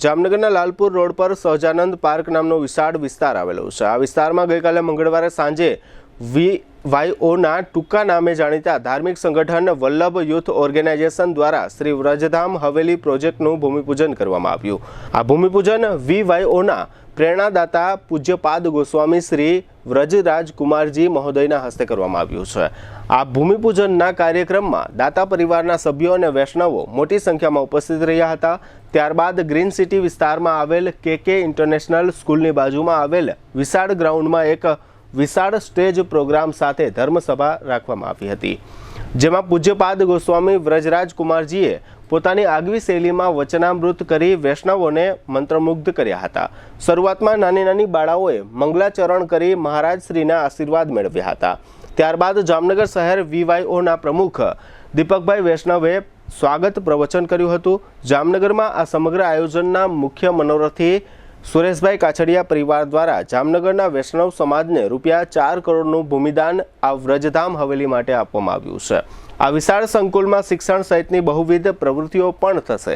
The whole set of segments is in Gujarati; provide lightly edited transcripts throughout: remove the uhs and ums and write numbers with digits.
જામનગરના લાલપુર રોડ પર સહજાનંદ પાર્ક નામનો વિશાળ વિસ્તાર આવેલો છે। આ વિસ્તારમાં ગઈકાલે મંગળવારે સાંજે VYOના ટૂંકા નામે જાણીતા ધાર્મિક સંગઠન વલ્લભ યુથ ઓર્ગેનાઇઝેશન દ્વારા શ્રી વ્રજધામ હવેલી પ્રોજેક્ટનું ભૂમિપૂજન કરવામાં આવ્યું। આ ભૂમિપૂજન VYOના પ્રેરણાદાતા પૂજ્યપાદ ગોસ્વામી શ્રી વ્રજરાજ કુમારજી મહોદયના હસ્તે કરવામાં આવ્યું છે। આ ભૂમિપૂજનના કાર્યક્રમમાં દાતા પરિવારના સભ્યો અને વૈષ્ણવો મોટી સંખ્યામાં ઉપસ્થિત રહ્યા હતા। ત્યારબાદ ગ્રીન સિટી વિસ્તારમાં આવેલ KK ઇન્ટરનેશનલ સ્કૂલની બાજુમાં આવેલ વિશાળ ગ્રાઉન્ડમાં એક વિશાળ સ્ટેજ પ્રોગ્રામ સાથે ધર્મસભા રાખવામાં આવી હતી, જેમાં પૂજ્યપાદ ગોસ્વામી વ્રજરાજ કુમારજીએ પોતાની આગવી શૈલીમાં વચનામૃત કરી વૈષ્ણવોને મંત્રમુગ્ધ કર્યા હતા। શરૂઆતમાં નાની નાની બાળાઓએ મંગલાચરણ કરી મહારાજ શ્રીના આશીર્વાદ મેળવ્યા હતા। ત્યારબાદ જામનગર શહેર VYOના પ્રમુખ દીપકભાઈ વૈષ્ણવે સ્વાગત પ્રવચન કર્યું હતું। જામનગરમાં આ સમગ્ર આયોજનના મુખ્ય મનોરથી સુરેશભાઈ કાછડિયા પરિવાર દ્વારા જામનગરના વૈષ્ણવ સમાજને ₹4 કરોડનું ભૂમિદાન આ વ્રજધામ હવેલી માટે આપવામાં આવ્યું છે। આ વિશાળ સંકુલમાં શિક્ષણ સહિતની બહુવિધ પ્રવૃત્તિઓ પણ થશે।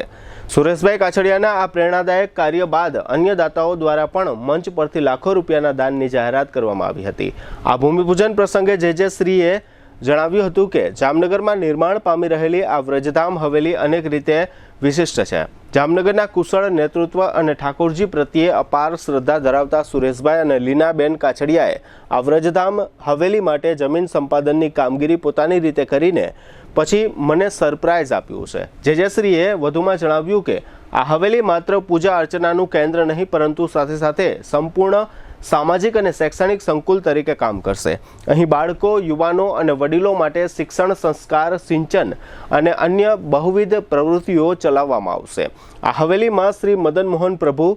સુરેશભાઈ કાછડિયાના આ પ્રેરણાદાયક કાર્ય બાદ અન્ય દાતાઓ દ્વારા પણ મંચ પરથી લાખો રૂપિયાના દાનની જાહેરાત કરવામાં આવી હતી। આ ભૂમિપૂજન પ્રસંગે જે શ્રીએ જણાવ્યું હતું કે જામનગરમાં નિર્માણ પામી રહેલી આ વ્રજધામ હવેલી અનેક રીતે વિશિષ્ટ છે। જામનગરના કુશળ નેતૃત્વ અને ઠાકોરજી પ્રત્યે અપાર શ્રદ્ધા ધરાવતા સુરેશભાઈ અને લીનાબેન કાછડિયાએ આ વ્રજધામ હવેલી માટે જમીન સંપાદનની કામગીરી પોતાની રીતે કરીને પછી મને સરપ્રાઇઝ આપ્યું છે। જે શ્રીએ વધુમાં જણાવ્યું કે આ હવેલી માત્ર પૂજા અર્ચનાનું કેન્દ્ર નહીં, પરંતુ સાથે સાથે સંપૂર્ણ સામાજિક અને શૈક્ષણિક સંકુલ તરીકે કામ કરશે। અહીં બાળકો, યુવાનો અને વડીલો માટે શિક્ષણ, સંસ્કાર, સિંચન અને અન્ય બહુવિધ પ્રવૃત્તિઓ ચલાવવામાં આવશે। આ હવેલીમાં શ્રી મદન મોહન પ્રભુ,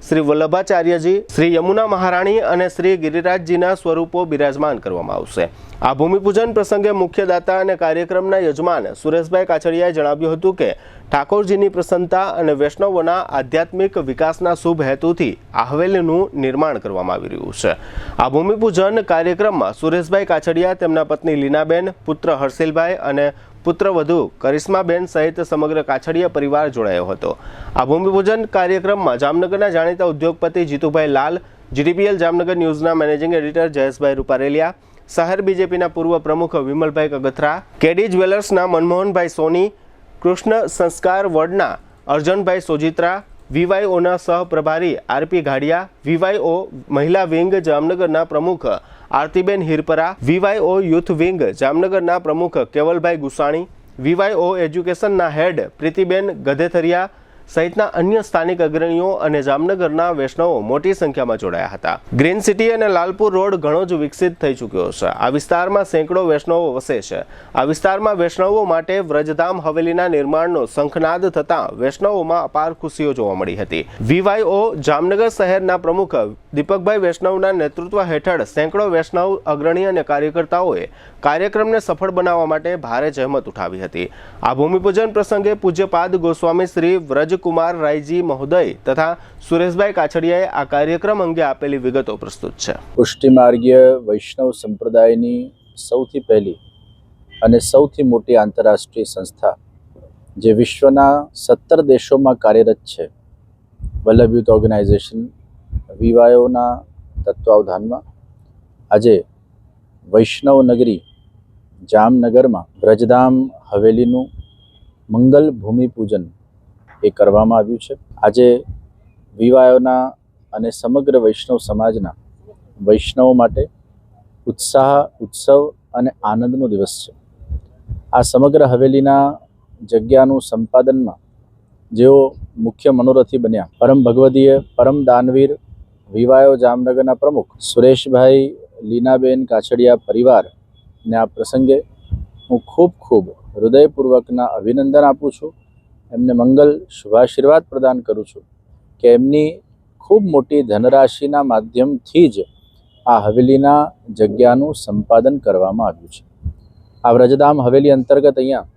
શ્રી વલ્લભાચાર્યજી, શ્રી યમુના મહારાણી અને શ્રી ગિરિરાજજીના સ્વરૂપો બિરાજમાન કરવામાં આવશે। આ ભૂમિપૂજન પ્રસંગે મુખ્ય દાતા અને કાર્યક્રમના યજમાન સુરેશભાઈ કાછડિયાએ જણાવ્યું હતું કે ઠાકોરજીની પ્રસન્નતા અને વૈષ્ણવોના આધ્યાત્મિક વિકાસના શુભ હેતુથી આ હવેલીનું નિર્માણ કરવામાં આવી રહ્યું છે। આ ભૂમિપૂજન કાર્યક્રમમાં સુરેશભાઈ કાછડિયા, તેમના પત્ની લીનાબેન, પુત્ર હર્ષિલભાઈ અને પુત્રવધુ કરિશ્માબેન સહિત સમગ્ર કાછડિયા પરિવાર જોડાયો હતો। આ ભૂમિપૂજન કાર્યક્રમમાં જામનગરના જાણીતા ઉદ્યોગપતિ જીતુભાઈ લાલ, GTPL જામનગર ન્યૂઝના મેનેજિંગ એડિટર જયેશભાઈ રૂપારેલિયા, શહેર BJPના પૂર્વ પ્રમુખ વિમલભાઈ કગથરા, KD જ્વેલર્સના મનમોહનભાઈ સોની, કૃષ્ણ સંસ્કાર વર્ડના અર્જનભાઈ સોજિત્રા, VYOના સહપ્રભારી RP ઘાડિયા, VYO મહિલા વિંગ જામનગરના પ્રમુખ આરતીબેન હિરપરા, VYO યુથ વિંગ જામનગરના પ્રમુખ કેવલભાઈ ગુસાણી, VYO એજ્યુકેશનના હેડ પ્રીતિબેન ગધેથરિયા સહિતના અન્ય સ્થાનિક અગ્રણીઓ અને જામનગરના વૈષ્ણવો મોટી સંખ્યામાં જોડાયા હતા। ગ્રીન સિટી અને લાલપુર રોડ ઘણો જ વિકસિત થઈ ચૂક્યો છે। આ વિસ્તારમાં સેંકડો વૈષ્ણવો વસે છે। આ વિસ્તારમાં વૈષ્ણવો માટે વ્રજધામ હવેલીના નિર્માણનો શંખનાદ થતાં વૈષ્ણવોમાં અપાર ખુશીઓ જોવા મળી હતી। VYO જામનગર શહેરના પ્રમુખ દીપકભાઈ વૈષ્ણવના નેતૃત્વ હેઠળ સેંકડો વૈષ્ણવ અગ્રણી અને કાર્યકર્તાઓએ કાર્યક્રમને સફળ બનાવવા માટે ભારે જહેમત ઉઠાવી હતી। આ ભૂમિપૂજન પ્રસંગે પૂજ્યપાદ ગોસ્વામી શ્રી વ્રજકુમાર રાયજી મહોદય તથા સુરેશભાઈ કાછડિયાએ આ કાર્યક્રમ અંગે આપેલી વિગતો પ્રસ્તુત છે। પુષ્ટિમાર્ગીય વૈષ્ણવ સંપ્રદાયની સૌથી પહેલી અને સૌથી મોટી આંતરરાષ્ટ્રીય સંસ્થા જે વિશ્વના 17 દેશોમાં કાર્યરત છે, વલ્લભ યુથ ઓર્ગેનાઇઝેશન VYOના તત્વાવધાનમાં આજે વૈષ્ણવ નગરી જામનગરમાં વ્રજધામ હવેલીનું મંગલ ભૂમિપૂજન એ કરવામાં આવ્યું છે। આજે VYOના અને સમગ્ર વૈષ્ણવ સમાજના વૈષ્ણવો માટે ઉત્સાહ, ઉત્સવ અને આનંદનો દિવસ છે। આ સમગ્ર હવેલીના જગ્યાનું સંપાદનમાં જેઓ મુખ્ય મનોરથી બન્યા, પરમ ભગવદીય, પરમ દાનવીર VYO જામનગરના પ્રમુખ સુરેશભાઈ, લીનાબેન કાછડિયા પરિવારને આ પ્રસંગે હું ખૂબ હૃદયપૂર્વકના અભિનંદન આપું છું। એમને મંગલ શુભાશીર્વાદ પ્રદાન કરું છું કે એમની ખૂબ મોટી ધનરાશિના માધ્યમથી જ આ હવેલીના જગ્યાનું સંપાદન કરવામાં આવ્યું છે। આ વ્રજધામ હવેલી અંતર્ગત અહીંયા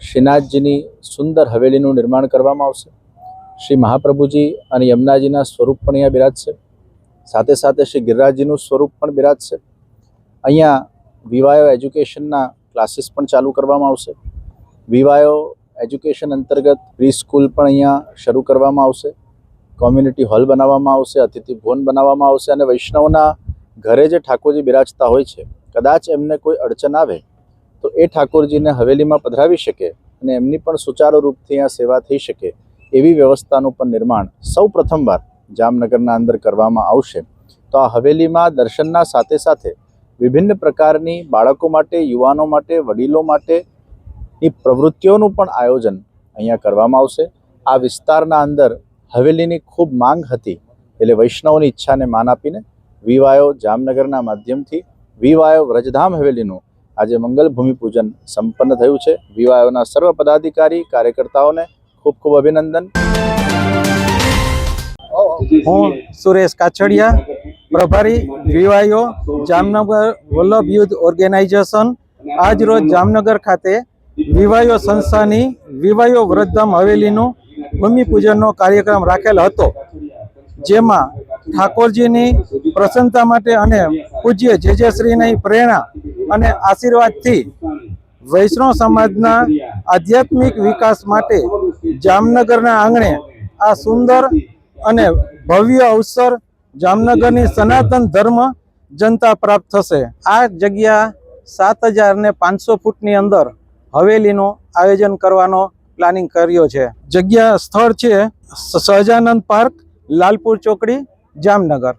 શ્રીનાથજીની સુંદર હવેલીનું નિર્માણ કરવામાં આવશે। શ્રી મહાપ્રભુજી અને યમુનાજીના સ્વરૂપ પણ અહીંયા બિરાજશે। સાથે સાથે શ્રી ગિરિરાજજીનું સ્વરૂપ પણ બિરાજશે। અહીંયા VYO એજ્યુકેશનના ક્લાસીસ પણ ચાલુ કરવામાં આવશે। VYO એજ્યુકેશન અંતર્ગત પ્રી સ્કૂલ પણ અહીંયા શરૂ કરવામાં આવશે, કોમ્યુનિટી હોલ બનાવવામાં આવશે, અતિથિ ભવન બનાવવામાં આવશે અને વૈષ્ણવના ઘરે જે ઠાકોરજી બિરાજતા હોય છે, કદાચ એમને કોઈ અડચણ આવે તો એ ઠાકોરજીને હવેલીમાં પધરાવી શકે અને એમની પણ સુચારુ રૂપથી અહીંયા સેવા થઈ શકે એવી વ્યવસ્થાનું પણ નિર્માણ સૌ પ્રથમવાર જામનગરના અંદર કરવામાં આવશે. તો આ હવેલીમાં દર્શનના સાથે સાથે વિભિન્ન પ્રકારની બાળકો માટે, યુવાનો માટે, વડીલો માટેની પ્રવૃત્તિઓનું પણ આયોજન અહીંયા કરવામાં આવશે. આ વિસ્તારના અંદર હવેલીની ખૂબ માંગ હતી, એટલે વૈષ્ણવની ઈચ્છાને માન આપીને વીવાયો જામનગરના માધ્યમથી વીવાયો વ્રજધામ હવેલીનું આજે મંગલ ભૂમિપૂજન સંપન્ન થયું છે. વીવાયોના સર્વ પદાધિકારી કાર્યકર્તાઓને ખૂબ ખૂબ અભિનંદન. હું સુરેશ કાછડિયા, પ્રભારી વીવાયો જામનગર વલ્લભ યુથ ઓર્ગેનાઇઝેશન, આજ રોજ જામનગર ખાતે વીવાયો સંસ્થાની વીવાયો વ્રજધામ હવેલીનું ભૂમિપૂજનનો કાર્યક્રમ રાખેલ હતો, જેમાં ઠાકોરજીની પ્રસન્નતા માટે અને પૂજ્ય જે શ્રીની પ્રેરણા અને આશીર્વાદથી વૈષ્ણવ સમાજના આધ્યાત્મિક વિકાસ માટે જામનગરના આંગણે આ સુંદર અને ભવ્ય અવસર જામનગરની સનાતન ધર્મ જનતા પ્રાપ્ત થશે. આ જગ્યા 7500 ફૂટની અંદર હવેલીનું આયોજન કરવાનો પ્લાનિંગ કર્યો છે. જગ્યા સ્થળ છે સહજાનંદ પાર્ક, લાલપુર ચોકડી, જામનગર.